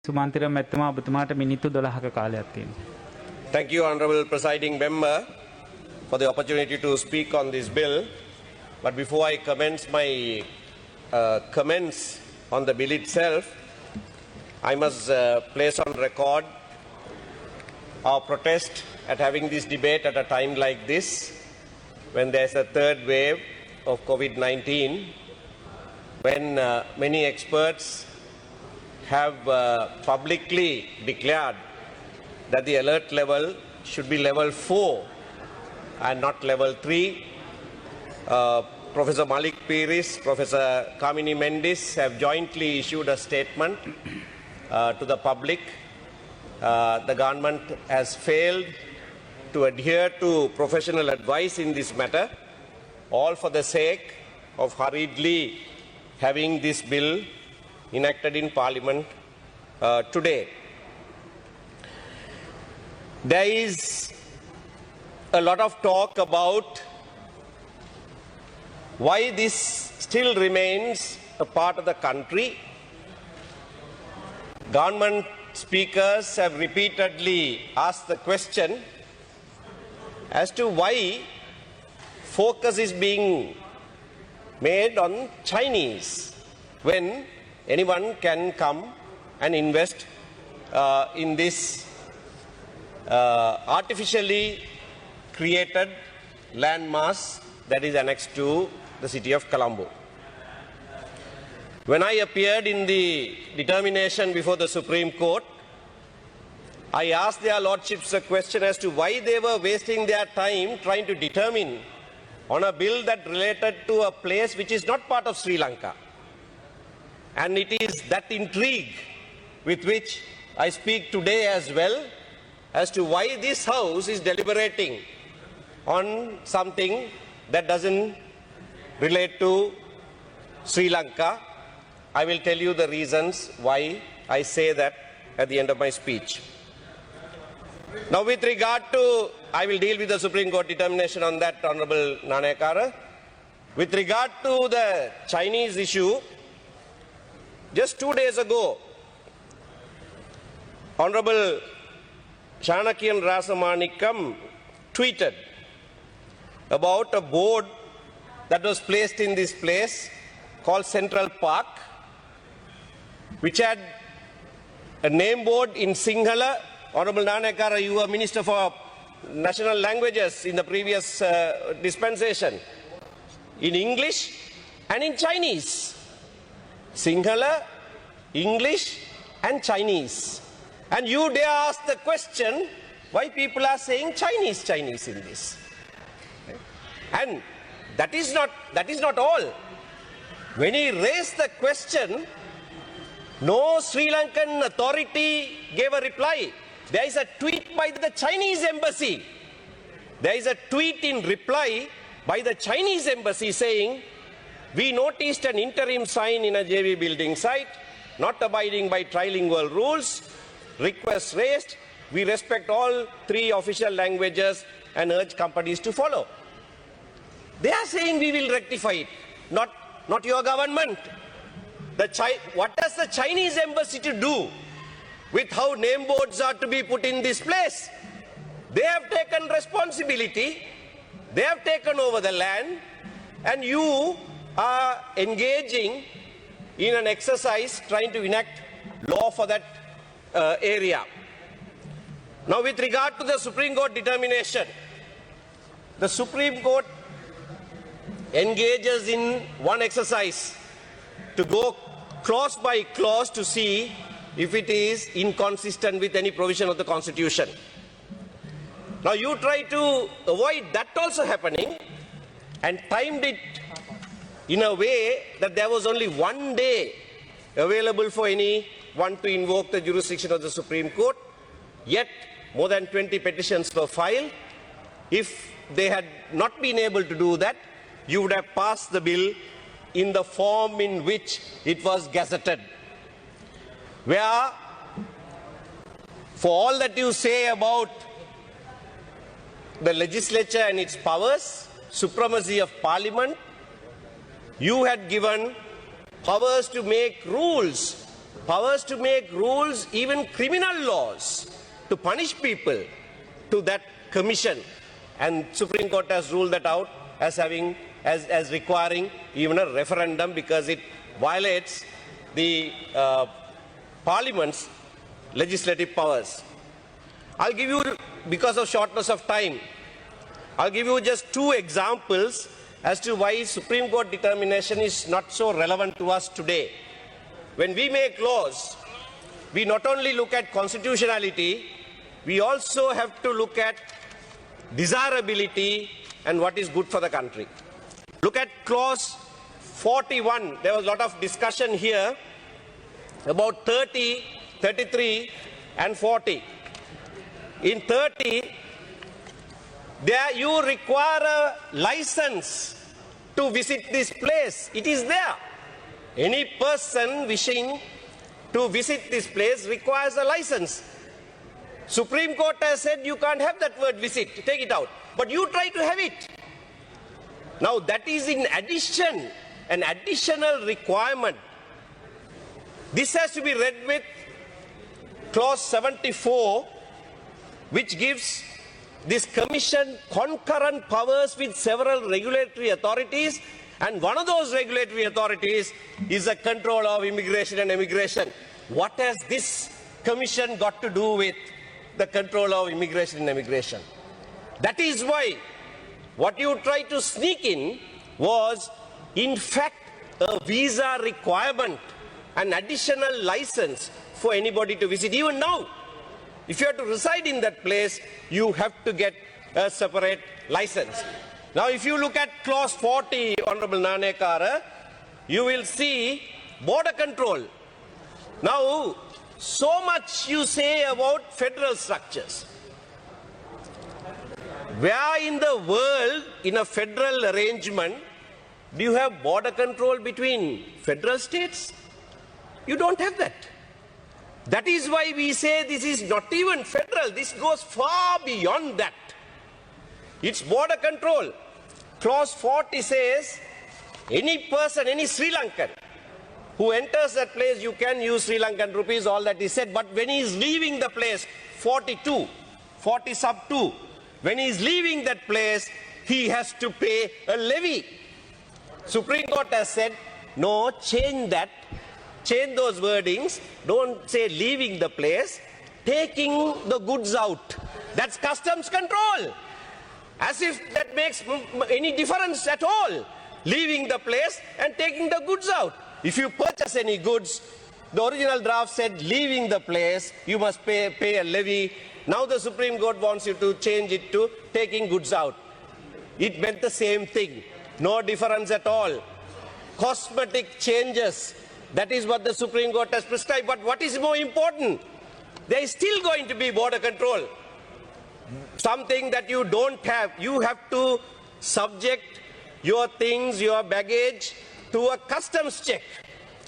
සුමන්තිර මැතිතුමා ඔබතුමාට මිනිත්තු 12ක කාලයක් තියෙනවා. Thank you, Honourable Presiding Member, for the opportunity to speak on this bill. But before I commence my comments on the bill itself, I must place on record our protest at having this debate at a time like this, when there's a third wave of COVID-19, when many experts have publicly declared that the alert level should be level 4 and not level 3. Professor Malik Piris, Professor Kamini Mendis have jointly issued a statement to the public. The government has failed to adhere to professional advice in this matter, all for the sake of hurriedly having this bill enacted in Parliament today. There is a lot of talk about why this still remains a part of the country. Government speakers have repeatedly asked the question as to why focus is being made on Chinese when anyone can come and invest in this artificially created landmass that is annexed to the city of Colombo. When I appeared in the determination before the Supreme Court, I asked their lordships a question as to why they were wasting their time trying to determine on a bill that related to a place which is not part of Sri Lanka. And it is that intrigue with which I speak today as well as to why this House is deliberating on something that doesn't relate to Sri Lanka. I will tell you the reasons why I say that at the end of my speech. Now, with regard to, I will deal with the Supreme Court determination on that, Honourable Nanayakara. With regard to the Chinese issue, just 2 days ago, Honourable Chanakyan Rasamanikam tweeted about a board that was placed in this place called Central Park, which had a name board in Sinhala. Honourable Nanayakara, you were Minister for National Languages in the previous dispensation, in English and in Chinese. Sinhala, English and Chinese. And you dare ask the question why people are saying Chinese in this. And that is not all. When he raised the question, no Sri Lankan authority gave a reply. There is a tweet by the Chinese embassy. There is a tweet in reply by the Chinese embassy saying, we noticed an interim sign in a JV building site, not abiding by trilingual rules, requests raised. We respect all 3 official languages and urge companies to follow. They are saying we will rectify it, not your government. What does the Chinese embassy to do with how name boards are to be put in this place? They have taken responsibility, they have taken over the land, and you are engaging in an exercise trying to enact law for that area. Now, with regard to the Supreme Court determination, the Supreme Court engages in one exercise to go clause by clause to see if it is inconsistent with any provision of the Constitution. Now, you try to avoid that also happening and timed it in a way that there was only 1 day available for anyone to invoke the jurisdiction of the Supreme Court, yet more than 20 petitions were filed. If they had not been able to do that, you would have passed the bill in the form in which it was gazetted, where for all that you say about the legislature and its powers, supremacy of parliament, you had given powers to make rules, even criminal laws, to punish people, to that commission. And Supreme Court has ruled that out as requiring even a referendum because it violates the Parliament's legislative powers. I'll give you, because of shortness of time, I'll give you just two examples as to why Supreme Court determination is not so relevant to us today. When we make laws, we not only look at constitutionality, we also have to look at desirability and what is good for the country. Look at clause 41. There was a lot of discussion here about 30, 33 and 40. In 30, there you require a license to visit this place. It is there. Any person wishing to visit this place requires a license. Supreme Court has said you can't have that word visit, take it out. But you try to have it. Now that is in addition, an additional requirement. This has to be read with clause 74, which gives this commission concurrent powers with several regulatory authorities, and one of those regulatory authorities is the control of immigration and emigration. What has this commission got to do with the control of immigration and emigration? That is why what you tried to sneak in was in fact a visa requirement, an additional license for anybody to visit. Even now, if you have to reside in that place, you have to get a separate license. Now if you look at clause 40, Honorable Nanekara, you will see border control. Now, so much you say about federal structures. Where in the world, in a federal arrangement, do you have border control between federal states? You don't have that. That is why we say this is not even federal. This goes far beyond that. It's border control. Clause 40 says, any person, any Sri Lankan who enters that place, you can use Sri Lankan rupees, all that is said. But when he is leaving the place, 40 sub 2, when he is leaving that place, he has to pay a levy. Supreme Court has said, no, change that. Change those wordings. Don't say leaving the place, taking the goods out. That's customs control. As if that makes any difference at all. Leaving the place and taking the goods out. If you purchase any goods, the original draft said leaving the place, you must pay a levy. Now the Supreme Court wants you to change it to taking goods out. It meant the same thing. No difference at all. Cosmetic changes. That is what the Supreme Court has prescribed. But what is more important? There is still going to be border control. Something that you don't have. You have to subject your things, your baggage to a customs check.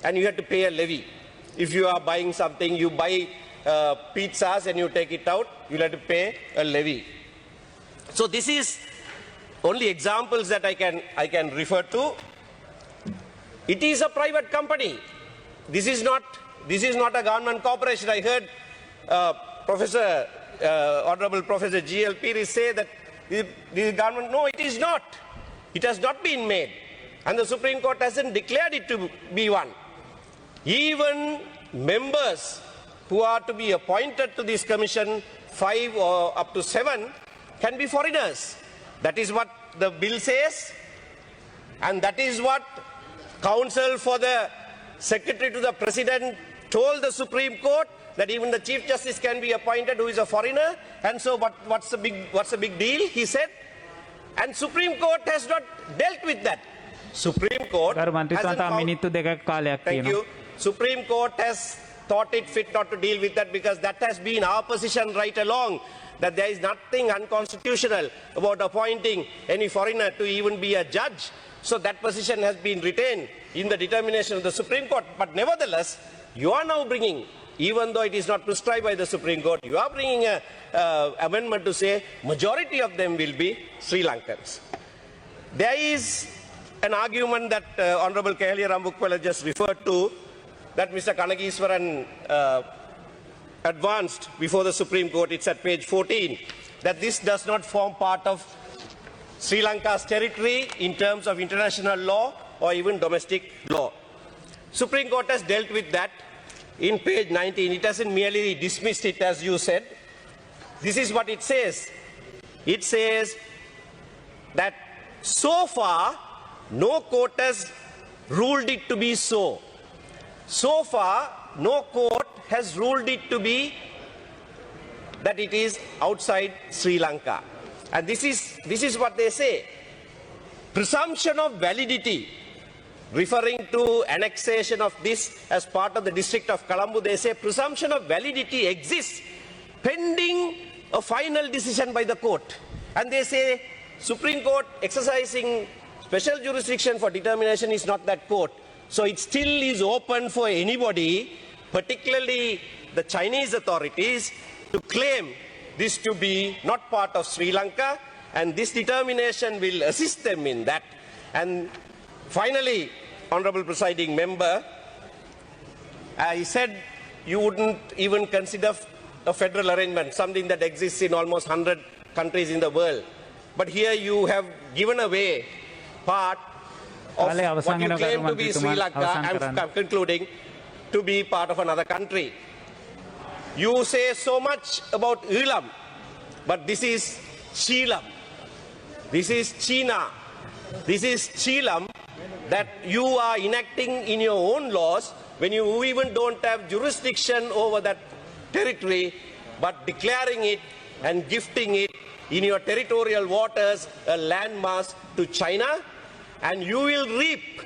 And you have to pay a levy. If you are buying something, you buy pizzas and you take it out, you'll have to pay a levy. So this is only examples that I can refer to. It is a private company. This is not a government corporation. I heard Honorable Professor G.L. Piri say that the government, no, it is not. It has not been made. And the Supreme Court hasn't declared it to be one. Even members who are to be appointed to this commission, 5 or up to 7, can be foreigners. That is what the bill says. And that is what counsel for the secretary to the president told the Supreme Court, that even the Chief Justice can be appointed who is a foreigner. And so what's the big deal, he said. And Supreme Court has not dealt with that. Supreme Court hasn't found, thank you. Supreme Court has thought it fit not to deal with that because that has been our position right along, that there is nothing unconstitutional about appointing any foreigner to even be a judge. So that position has been retained in the determination of the Supreme Court. But nevertheless, you are now bringing even though it is not prescribed by the Supreme Court, you are bringing a amendment to say majority of them will be Sri Lankans. There is an argument that Honorable Keheliya Rambukwala just referred to, that Mr. Kanagiswaran advanced before the Supreme Court. It's at page 14, that this does not form part of Sri Lanka's territory in terms of international law or even domestic law. Supreme Court has dealt with that in page 19. It hasn't merely dismissed it, as you said. This is what it says. It says that so far no court has ruled it to be so. So far no court has ruled it to be that it is outside Sri Lanka. And this is what they say. Presumption of validity, referring to annexation of this as part of the District of Colombo, they say presumption of validity exists pending a final decision by the court. And they say Supreme Court exercising special jurisdiction for determination is not that court. So it still is open for anybody, particularly the Chinese authorities, to claim this to be not part of Sri Lanka, and this determination will assist them in that. And finally, Honorable Presiding Member, I said you wouldn't even consider a federal arrangement, something that exists in almost 100 countries in the world. But here you have given away part of what you claim to be Sri Lanka, I'm concluding, to be part of another country. You say so much about Elam, but this is Chilam. This is China. This is Chilam that you are enacting in your own laws when you even don't have jurisdiction over that territory, but declaring it and gifting it in your territorial waters, a landmass to China, and you will reap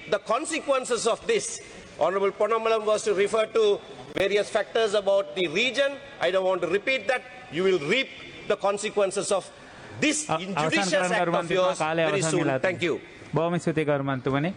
the consequences of this. Honorable Ponnambalam was to refer to various factors about the region. I don't want to repeat that. You will reap the consequences of this injudicious act of yours very soon. Thank you. බොහොම ස්තුතියි කරුමන්තුමනි.